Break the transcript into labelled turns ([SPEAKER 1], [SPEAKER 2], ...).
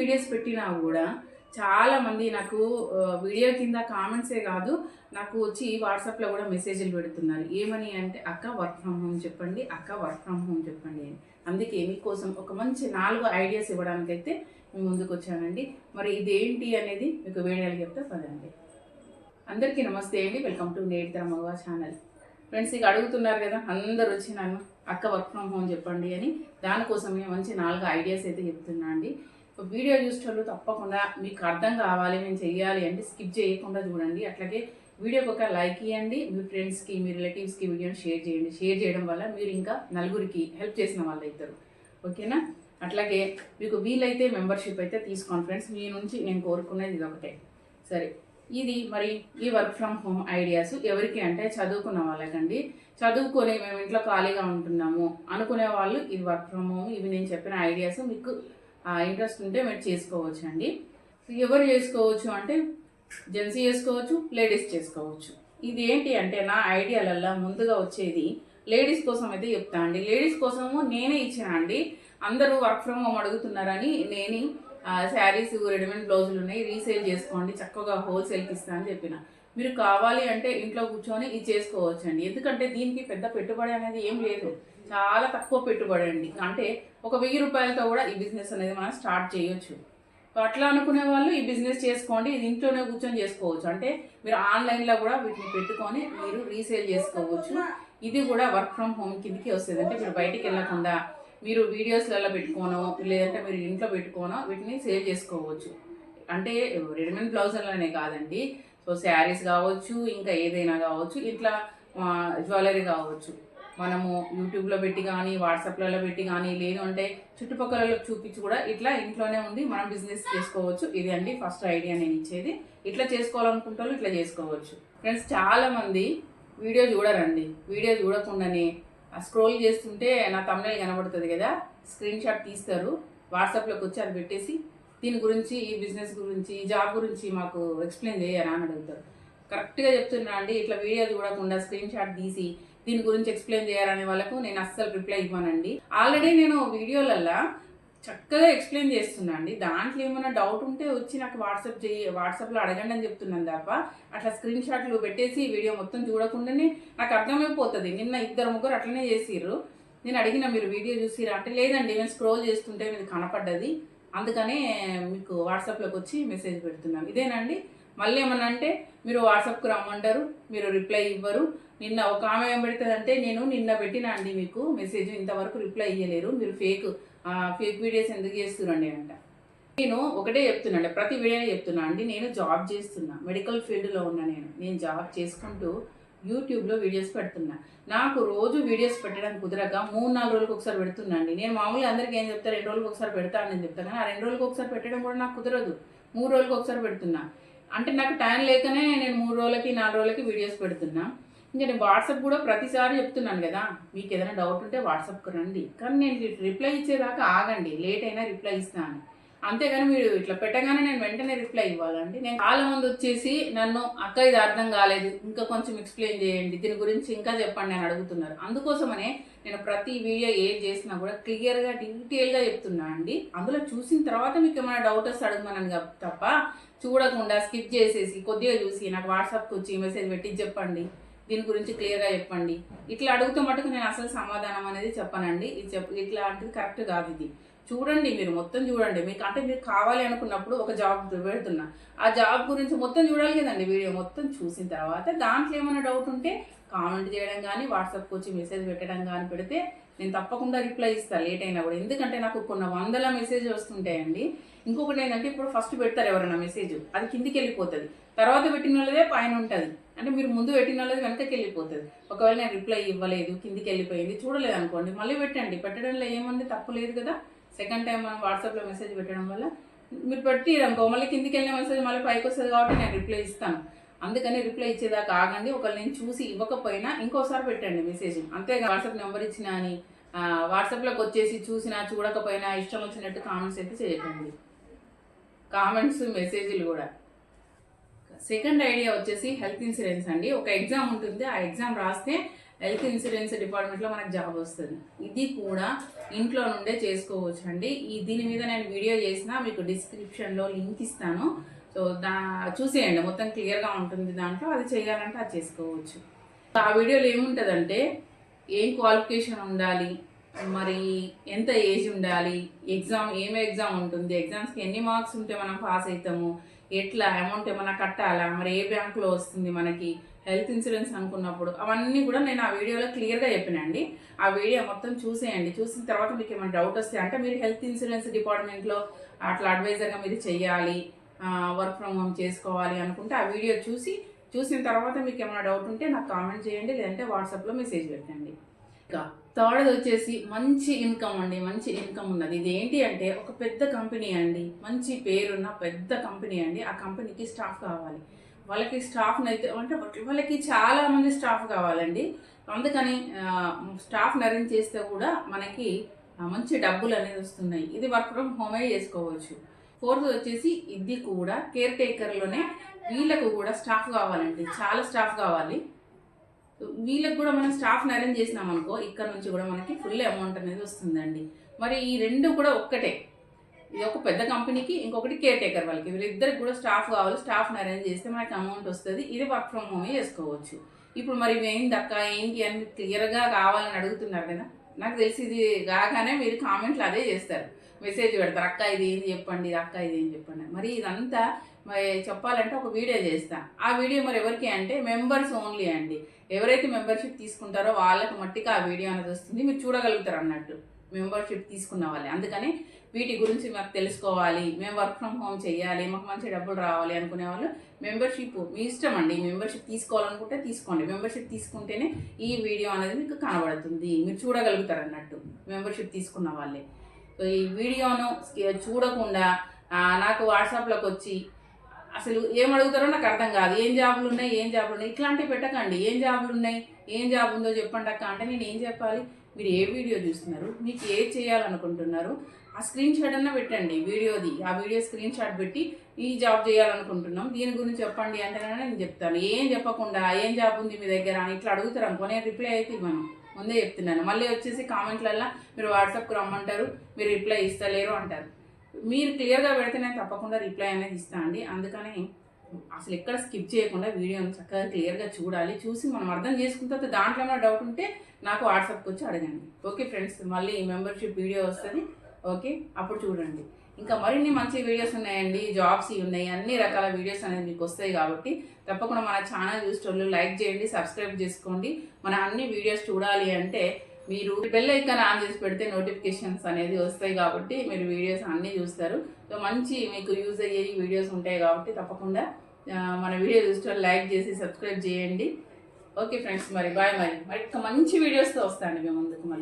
[SPEAKER 1] Videos పెట్టినా కూడా చాలామంది నాకు వీడియో కింద కామెంట్సే కాదు, నాకు వచ్చి వాట్సాప్లో కూడా మెసేజ్లు పెడుతున్నారు. ఏమని అంటే, అక్క వర్క్ ఫ్రమ్ హోమ్ చెప్పండి, అక్క వర్క్ ఫ్రమ్ హోమ్ చెప్పండి అని. అందుకే మీకోసం ఒక మంచి 4 ఐడియాస్ ఇవ్వడానికైతే మీ ముందుకు వచ్చానండి. మరి ఇదేంటి అనేది మీకు వీడియోలు చెప్తే పదండి. అందరికీ నమస్తే అండి, వెల్కమ్ టు నేటితర మగవా ఛానల్. ఫ్రెండ్స్, ఇక అడుగుతున్నారు కదా అందరు వచ్చి నన్ను అక్క వర్క్ ఫ్రమ్ హోమ్ చెప్పండి అని. దానికోసమే మంచి 4 ఐడియాస్ అయితే చెప్తున్నా అండి. వీడియో చూసేటప్పుడు తప్పకుండా మీకు అర్థం కావాలి, మేము చెయ్యాలి అంటే స్కిప్ చేయకుండా చూడండి. అట్లాగే వీడియోకి ఒక లైక్ ఇవ్వండి, మీ ఫ్రెండ్స్కి మీ రిలేటివ్స్కి వీడియోని షేర్ చేయండి. షేర్ చేయడం వల్ల మీరు ఇంకా నలుగురికి హెల్ప్ చేసిన వాళ్ళు అవుతారు. ఓకేనా? అట్లాగే మీకు వీలైతే మెంబర్షిప్ అయితే తీసుకోండి ఫ్రెండ్స్. మీ నుంచి నేను కోరుకునేది ఇది ఒకటే. సరే, ఇది మరి ఈ వర్క్ ఫ్రమ్ హోమ్ ఐడియాస్ ఎవరికి అంటే చదువుకున్న వాళ్ళకండి. చదువుకొని మేము ఇంట్లో ఖాళీగా ఉంటున్నాము అనుకునే వాళ్ళు ఇది వర్క్ ఫ్రమ్ హోమ్, ఇవి నేను చెప్పిన ఐడియాస్ మీకు ఇంట్రెస్ట్ ఉంటే మీరు చేసుకోవచ్చు అండి. ఎవరు చేసుకోవచ్చు అంటే జెంట్స్ చేసుకోవచ్చు, లేడీస్ చేసుకోవచ్చు. ఇది ఏంటి అంటే నా ఐడియాలల్లో ముందుగా వచ్చేది లేడీస్ కోసం అయితే చెప్తా అండి. లేడీస్ కోసము నేనే ఇచ్చిన అండి. అందరూ వర్క్ ఫ్రమ్ హోమ్ అడుగుతున్నారని నేను శారీస్, రెడీమేడ్ బ్లౌజులు ఉన్నాయి, రీసేల్ చేసుకోండి, చక్కగా హోల్సేల్కి ఇస్తా అని చెప్పిన. మీరు కావాలి అంటే ఇంట్లో కూర్చొని ఇది చేసుకోవచ్చు అండి. ఎందుకంటే దీనికి పెద్ద పెట్టుబడి అనేది ఏం లేదు, చాలా తక్కువ పెట్టుబడి అండి. అంటే ఒక 1000 రూపాయలతో కూడా ఈ బిజినెస్ అనేది మనం స్టార్ట్ చేయొచ్చు. అట్లా అనుకునే వాళ్ళు ఈ బిజినెస్ చేసుకోండి, ఇది ఇంట్లోనే కూర్చొని చేసుకోవచ్చు. అంటే మీరు ఆన్లైన్లో కూడా వీటిని పెట్టుకొని మీరు రీసేల్ చేసుకోవచ్చు. ఇది కూడా వర్క్ ఫ్రమ్ హోమ్ కిందకి వస్తుంది. అంటే మీరు బయటికి వెళ్ళకుండా మీరు వీడియోస్లలో పెట్టుకోనో లేదంటే మీరు ఇంట్లో పెట్టుకోనో వీటిని సేల్ చేసుకోవచ్చు. అంటే రెడీమేడ్ బ్లౌజులనే కాదండి, సో శారీస్ కావచ్చు, ఇంకా ఏదైనా కావచ్చు, ఇట్లా జ్యువెలరీ కావచ్చు. మనము యూట్యూబ్లో పెట్టి కానీ వాట్సాప్లలో పెట్టి కానీ, లేదు అంటే చుట్టుపక్కల చూపించి కూడా ఇట్లా ఇంట్లోనే ఉండి మనం బిజినెస్ చేసుకోవచ్చు. ఇది అండి ఫస్ట్ ఐడియా నేను ఇచ్చేది. ఇట్లా చేసుకోవాలనుకుంటారు, ఇట్లా చేసుకోవచ్చు. ఫ్రెండ్స్, చాలామంది వీడియో చూడరండి. వీడియో చూడకుండానే స్క్రోల్ చేస్తుంటే నా తమ్నెయిల్ కనబడుతుంది కదా, స్క్రీన్ షాట్ తీస్తారు, వాట్సాప్లోకి వచ్చి అది పెట్టేసి దీని గురించి, ఈ బిజినెస్ గురించి, ఈ జాబ్ గురించి మాకు ఎక్స్ప్లెయిన్ చేయరా అని అడుగుతారు. కరెక్ట్గా చెప్తున్నా అండి, ఇట్లా వీడియో చూడకుండా స్క్రీన్ షాట్ తీసి దీని గురించి ఎక్స్ప్లెయిన్ చేయాలనే వాళ్ళకు నేను అస్సలు రిప్లై ఇవ్వనండి. ఆల్రెడీ నేను వీడియోలల్లో చక్కగా ఎక్స్ప్లెయిన్ చేస్తున్నా అండి. దాంట్లో ఏమైనా డౌట్ ఉంటే వచ్చి నాకు వాట్సాప్లో అడగండి అని చెప్తున్నాను తప్ప అట్లా స్క్రీన్ షాట్లు పెట్టేసి వీడియో మొత్తం చూడకుండానే నాకు అర్థమైపోతుంది. నిన్న 2-3 అట్లనే చేసిర్రు. నేను అడిగిన, మీరు వీడియో చూసిరా అంటే, లేదండి నేను స్క్రోల్ చేస్తుంటే మీది కనపడ్డది, అందుకనే మీకు వాట్సాప్లోకి వచ్చి మెసేజ్ పెడుతున్నాను. ఇదేనండి. మళ్ళీ ఏమన్నా అంటే మీరు వాట్సాప్కి రమ్మంటారు, మీరు రిప్లై ఇవ్వరు. నిన్న ఒక ఆమె ఏం పెడుతుందంటే, నేను నిన్న పెట్టినా అండి మీకు మెసేజ్, ఇంతవరకు రిప్లై ఇవ్వలేరు, మీరు ఫేక్ వీడియోస్ ఎందుకు చేస్తున్నాండి అంట. నేను ఒకటే చెప్తున్నాండి, ప్రతి వీడియో చెప్తున్నా అండి, నేను జాబ్ చేస్తున్నా, మెడికల్ ఫీల్డ్లో ఉన్నా. నేను జాబ్ చేసుకుంటూ యూట్యూబ్లో వీడియోస్ పెడుతున్నా. నాకు రోజు వీడియోస్ పెట్టడానికి కుదరక 3-4 రోజులకు ఒకసారి పెడుతున్నా అండి. నేను మామూలుగా అందరికీ ఏం చెప్తా, 2 రోజులకు ఒకసారి పెడతానని చెప్తాను, కానీ ఆ 2 రోజులకు ఒకసారి పెట్టడం కూడా నాకు కుదరదు. 3 రోజులకు ఒకసారి పెడుతున్నా. అంటే నాకు టైం లేకనే నేను 3 రోజులకి 4 రోజులకి వీడియోస్ పెడుతున్నా. ఇంకా నేను వాట్సాప్ కూడా ప్రతిసారి చెప్తున్నాను కదా, మీకు ఏదైనా డౌట్ ఉంటే వాట్సాప్కి రండి, కానీ నేను రిప్లై ఇచ్చేదాకా ఆగండి, లేట్ అయినా రిప్లై ఇస్తాను. అంతేగాని మీరు ఇట్లా పెట్టగానే నేను వెంటనే రిప్లై ఇవ్వాలండి. నేను చాలా మంది వచ్చేసి నన్ను, అక్క ఇది అర్థం కాలేదు, ఇంకా కొంచెం ఎక్స్ప్లెయిన్ చేయండి, దీని గురించి ఇంకా చెప్పండి అని అడుగుతున్నారు. అందుకోసమనే నేను ప్రతి వీడియో ఏం చేసినా కూడా క్లియర్గా డీటెయిల్గా చెప్తున్నా అండి. అందులో చూసిన తర్వాత మీకు ఏమైనా డౌట్ వస్తే అడగమని తప్ప చూడకుండా స్కిప్ చేసేసి కొద్దిగా చూసి నాకు వాట్సాప్కి వచ్చి మెసేజ్ పెట్టి చెప్పండి, దీని గురించి క్లియర్గా చెప్పండి, ఇట్లా అడుగుతూ మటుకు నేను అసలు సమాధానం అనేది చెప్పనండి. ఇట్లాంటిది కరెక్ట్ కాదు. ఇది చూడండి, మీరు మొత్తం చూడండి. మీకు అంటే మీరు కావాలి అనుకున్నప్పుడు ఒక జాబ్ పెడుతున్నా, ఆ జాబ్ గురించి మొత్తం చూడాలి కదండి. వీడియో మొత్తం చూసిన తర్వాత దాంట్లో ఏమైనా డౌట్ ఉంటే కామెంట్ చేయడం కానీ, వాట్సాప్కి వచ్చి మెసేజ్ పెట్టడం కానీ పెడితే నేను తప్పకుండా రిప్లై ఇస్తాను, లేట్ అయినా కూడా. ఎందుకంటే నాకు కొన్ని 100 మెసేజ్ వస్తుంటాయండి. ఇంకొకటి ఏంటంటే, ఇప్పుడు ఫస్ట్ పెడతారు ఎవరైనా మెసేజ్, అది కిందికి వెళ్ళిపోతుంది, తర్వాత పెట్టిన వాళ్ళదే పైన ఉంటుంది. అంటే మీరు ముందు పెట్టిన వాళ్ళది వెనకకి వెళ్ళిపోతుంది. ఒకవేళ నేను రిప్లై ఇవ్వలేదు, కిందికి వెళ్ళిపోయింది, చూడలేదు అనుకోండి, మళ్ళీ పెట్టండి. పెట్టడంలో ఏముంది, తప్పు లేదు కదా. సెకండ్ టైం మనం వాట్సాప్లో మెసేజ్ పెట్టడం వల్ల మీరు పెట్టి అనుకో, మళ్ళీ కిందికి వెళ్ళిన మెసేజ్ మళ్ళీ పైకి వస్తుంది కాబట్టి నేను రిప్లై ఇస్తాను. అందుకని రిప్లై ఇచ్చేదాకా ఆగండి. ఒకవేళ నేను చూసి ఇవ్వకపోయినా ఇంకోసారి పెట్టండి మెసేజ్. అంతేగా వాట్సాప్ నెంబర్ ఇచ్చినా అని వాట్సాప్లోకి వచ్చేసి చూసినా చూడకపోయినా ఇష్టం వచ్చినట్టు కామెంట్స్ అయితే చేయకండి. కామెంట్స్, మెసేజ్లు కూడా. సెకండ్ ఐడియా వచ్చేసి హెల్త్ ఇన్సూరెన్స్ అండి. ఒక ఎగ్జామ్ ఉంటుంది, ఆ ఎగ్జామ్ రాస్తే హెల్త్ ఇన్సూరెన్స్ డిపార్ట్మెంట్లో మనకు జాబ్ వస్తుంది. ఇది కూడా ఇంట్లో నుండే చేసుకోవచ్చు అండి. దీని మీద నేను వీడియో చేసిన మీకు డిస్క్రిప్షన్లో లింక్ ఇస్తాను. సో చూసేయండి, మొత్తం క్లియర్గా ఉంటుంది దాంట్లో. అది చేయాలంటే అది చేసుకోవచ్చు. ఆ వీడియోలో ఏముంటుందంటే ఏం క్వాలిఫికేషన్ ఉండాలి, మరి ఎంత ఏజ్ ఉండాలి, ఏమే ఎగ్జామ్ ఉంటుంది, ఎగ్జామ్స్కి ఎన్ని మార్క్స్ ఉంటే మనం పాస్ అవుతాము, ఎట్లా అమౌంట్ ఏమైనా కట్టాలా, మరి ఏ బ్యాంకులో వస్తుంది మనకి హెల్త్ ఇన్సూరెన్స్ అనుకున్నప్పుడు, అవన్నీ కూడా నేను ఆ వీడియోలో క్లియర్గా చెప్పినండి. ఆ వీడియో మొత్తం చూసేయండి. చూసిన తర్వాత మీకు ఏమైనా డౌట్ వస్తే, అంటే మీరు హెల్త్ ఇన్సూరెన్స్ డిపార్ట్మెంట్లో అట్లా అడ్వైజర్గా మీరు చెయ్యాలి, వర్క్ ఫ్రమ్ హోమ్ చేసుకోవాలి అనుకుంటే ఆ వీడియో చూసిన తర్వాత మీకు ఏమైనా డౌట్ ఉంటే నాకు కామెంట్ చేయండి, లేదంటే వాట్సాప్లో మెసేజ్ పెట్టండి. ఇంకా థర్డ్ వచ్చేసి మంచి ఇన్కమ్ అండి. మంచి ఇన్కమ్ ఉన్నది. ఇది ఏంటి అంటే ఒక పెద్ద కంపెనీ అండి, మంచి పేరున్న పెద్ద కంపెనీ అండి. ఆ కంపెనీకి స్టాఫ్ కావాలి. వాళ్ళకి స్టాఫ్ని అయితే అంటే వాళ్ళకి చాలా మంది స్టాఫ్ కావాలండి. అందుకని స్టాఫ్ని అరేంజ్ చేస్తే కూడా మనకి మంచి డబ్బులు అనేది వస్తున్నాయి. ఇది వర్క్ ఫ్రమ్ హోమే చేసుకోవచ్చు. ఫోర్త్ వచ్చేసి ఇది కూడా కేర్ టేకర్లోనే వీళ్ళకు కూడా స్టాఫ్ కావాలండి, చాలా స్టాఫ్ కావాలి. వీళ్ళకి కూడా మనం స్టాఫ్ని అరేంజ్ చేసినాం అనుకో, ఇక్కడ నుంచి కూడా మనకి ఫుల్ అమౌంట్ అనేది వస్తుందండి. మరి ఈ రెండు కూడా ఒక్కటే, ఇది ఒక పెద్ద కంపెనీకి, ఇంకొకటి కేర్ టేకర్ వాళ్ళకి, వీళ్ళిద్దరికి కూడా స్టాఫ్ కావాలి. స్టాఫ్ని అరేంజ్ చేస్తే మనకి అమౌంట్ వస్తుంది. ఇది వర్క్ ఫ్రమ్ హోమే చేసుకోవచ్చు. ఇప్పుడు మరి ఏంటి అక్క ఏంటి అని క్లియర్గా కావాలని అడుగుతున్నారు కదా. నాకు తెలిసి ఇది కాగానే మీరు కామెంట్లు అదే చేస్తారు, మెసేజ్ పెడతారు, అక్క ఇది ఏం చెప్పండి, అక్క ఇది ఏం చెప్పండి. మరి ఇదంతా మరి చెప్పాలంటే ఒక వీడియో చేస్తా. ఆ వీడియో మరి ఎవరికి అంటే మెంబర్స్ ఓన్లీ అండి. ఎవరైతే మెంబర్షిప్ తీసుకుంటారో వాళ్ళకి మట్టికి ఆ వీడియో అనేది వస్తుంది, మీరు చూడగలుగుతారు అన్నట్టు, మెంబర్షిప్ తీసుకున్న వాళ్ళే. అందుకని వీటి గురించి మాకు తెలుసుకోవాలి, మేము వర్క్ ఫ్రమ్ హోమ్ చేయాలి, మాకు మంచి డబ్బులు రావాలి అనుకునే వాళ్ళు మెంబర్షిప్ మీ ఇష్టం అండి. మెంబర్షిప్ తీసుకోవాలనుకుంటే తీసుకోండి. మెంబర్షిప్ తీసుకుంటేనే ఈ వీడియో అనేది మీకు కనబడుతుంది, మీరు చూడగలుగుతారు అన్నట్టు, మెంబర్షిప్ తీసుకున్న వాళ్ళే. సో ఈ వీడియోను చూడకుండా నాకు వాట్సాప్లోకి వచ్చి అసలు ఏం అడుగుతారో నాకు అర్థం కాదు, ఏం జాబులు ఉన్నాయి ఇట్లాంటివి పెట్టకండి. ఏం జాబులు ఉన్నాయి, ఏం జాబ్ ఉందో చెప్పండి అక్క అంటే నేను ఏం చెప్పాలి? మీరు ఏ వీడియో చూస్తున్నారు, మీకు ఏది చేయాలనుకుంటున్నారు, ఆ స్క్రీన్ షాట్ అన్నా పెట్టండి వీడియోది. ఆ వీడియో స్క్రీన్ షాట్ పెట్టి ఈ జాబ్ చేయాలనుకుంటున్నాం, దీని గురించి చెప్పండి అంటే నేను చెప్తాను. ఏం చెప్పకుండా ఏం జాబ్ ఉంది మీ దగ్గర అని ఇట్లా అడుగుతారు అనుకో, నేను రిప్లై అయితే ఇవ్వను, ముందే చెప్తున్నాను. మళ్ళీ వచ్చేసి కామెంట్లల్లో మీరు వాట్సాప్కి రమ్మంటారు, మీరు రిప్లై ఇస్తలేరు అంటారు. మీరు క్లియర్గా పెడితే నేను తప్పకుండా రిప్లై అనేది ఇస్తాను అండి. అందుకని అసలు ఎక్కడ స్కిప్ చేయకుండా వీడియోని చక్కగా క్లియర్గా చూడాలి. చూసి మనం అర్థం చేసుకున్న తర్వాత దాంట్లో ఏమైనా డౌట్ ఉంటే నాకు వాట్సాప్కి వచ్చి అడగండి. ఓకే ఫ్రెండ్స్, మళ్ళీ మెంబర్షిప్ వీడియో వస్తుంది. ఓకే, అప్పుడు చూడండి. ఇంకా మరిన్ని మంచి వీడియోస్ ఉన్నాయండి, జాబ్స్ ఉన్నాయి, అన్ని రకాల వీడియోస్ అనేది మీకు వస్తాయి. కాబట్టి తప్పకుండా మన ఛానల్ చూసేటోళ్ళు లైక్ చేయండి, సబ్స్క్రైబ్ చేసుకోండి. మన అన్ని వీడియోస్ చూడాలి అంటే మీరు బెల్ ఐకాన్ ఆన్ చేసి పెడితే నోటిఫికేషన్స్ అనేది వస్తాయి. కాబట్టి మీరు వీడియోస్ అన్నీ చూస్తారు. సో మంచి మీకు యూజ్ అయ్యే వీడియోస్ ఉంటాయి కాబట్టి తప్పకుండా మన వీడియో చూసేటోళ్ళు లైక్ చేసి సబ్స్క్రైబ్ చేయండి. ఓకే ఫ్రెండ్స్, మరి బాయ్. మరి మంచి వీడియోస్తో వస్తాను మీ ముందుకు.